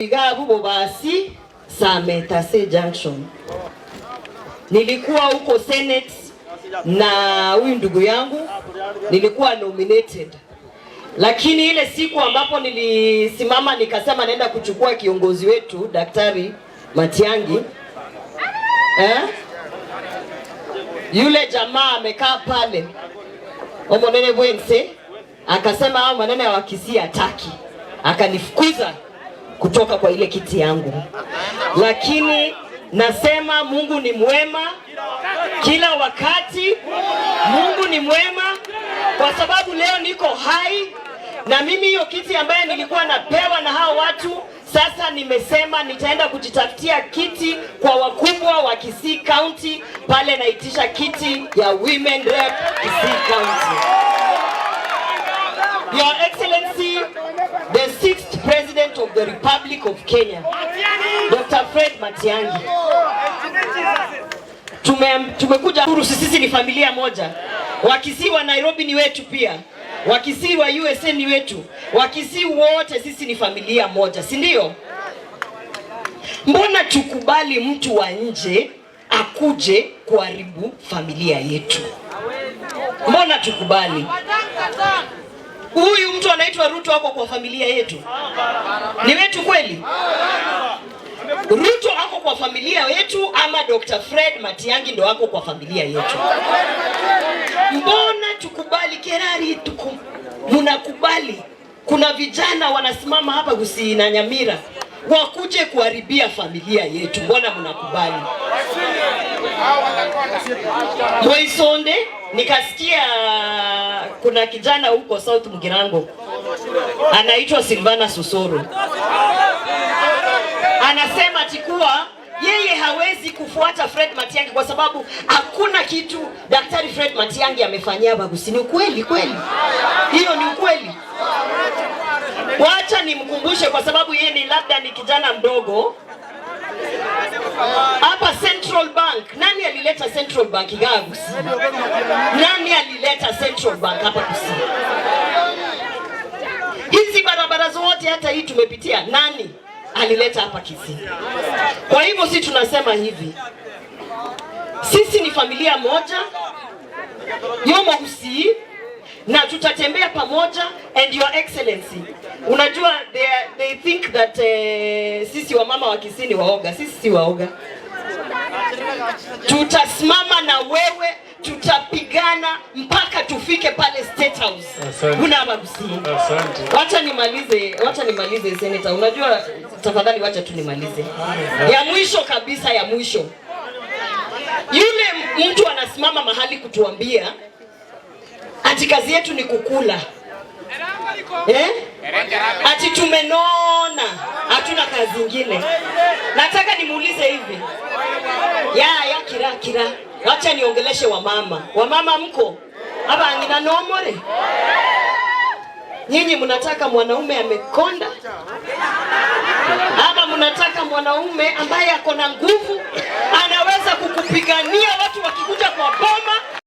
Igabu Bobasi Sametase Junction. Nilikuwa huko Senate na huyu ndugu yangu, nilikuwa nominated. Lakini ile siku ambapo nilisimama nikasema naenda kuchukua kiongozi wetu Daktari Matiang'i, yule jamaa amekaa pale Omonene Bwense akasema hao maneno ya Wakisii hataki, akanifukuza kutoka kwa ile kiti yangu. Lakini nasema Mungu ni mwema kila wakati. Mungu ni mwema kwa sababu leo niko hai, na mimi hiyo kiti ambaye nilikuwa napewa na hao watu, sasa nimesema nitaenda kujitafutia kiti kwa wakubwa wa Kisii County, pale naitisha kiti ya Women Rep Kisii County. Your Excellency, the 6th President of the Republic of Kenya, Dr. Fred Matiang'i. Tumekuja huru, sisi ni familia moja. Wakisii wa Nairobi ni wetu pia. Wakisii wa USA ni wetu. Wakisii wote sisi ni familia moja, si ndio? Mbona tukubali mtu wa nje akuje kuharibu familia yetu? Mbona tukubali? Huyu mtu anaitwa Ruto ako kwa familia yetu? Ni wetu kweli? Ruto ako kwa familia yetu ama Dr. Fred Matiang'i ndo ako kwa familia yetu? Mbona tukubali kerari munakubali? Kuna vijana wanasimama hapa Gusii na Nyamira wakuje kuharibia familia yetu. Mbona mnakubali? Moisonde nikasikia kuna kijana huko South Mugirango anaitwa Silvana Susoro, anasema tikuwa yeye hawezi kufuata Fred Matiang'i kwa sababu hakuna kitu Daktari Fred Matiang'i amefanyia Gusii. Ni ukweli kweli? Hiyo ni ukweli? Wacha nimkumbushe kwa sababu yeye ni labda ni kijana mdogo. Hapa Central Bank, nani alileta Central Bank Gusii? Nani alileta Central Bank hapa Gusii? Hizi barabara zote hata hii tumepitia, nani alileta hapa Kisii? Kwa hivyo sisi tunasema hivi, sisi ni familia moja Yomo Gusii, na tutatembea pamoja. And Your Excellency, unajua they think that sisi wa mama wa Kisii ni waoga. Sisi si waoga. Tutasimama na wewe, tutapigana mpaka tufike pale State House. Una Gusii. Wacha nimalize Senator. Unajua, tafadhali wacha tu nimalize. Ya mwisho kabisa, ya mwisho. Yule mtu anasimama mahali kutuambia ati kazi yetu ni kukula. Ati tumenona, hatuna kazi nyingine. Nataka nimuulize hivi. Kira. Wacha niongeleshe wamama. Wamama mko? Aba angina nomore. Nyinyi mnataka mwanaume amekonda? Ama mnataka mwanaume ambaye ako na nguvu, anaweza kukupigania watu wakikuja kwa boma?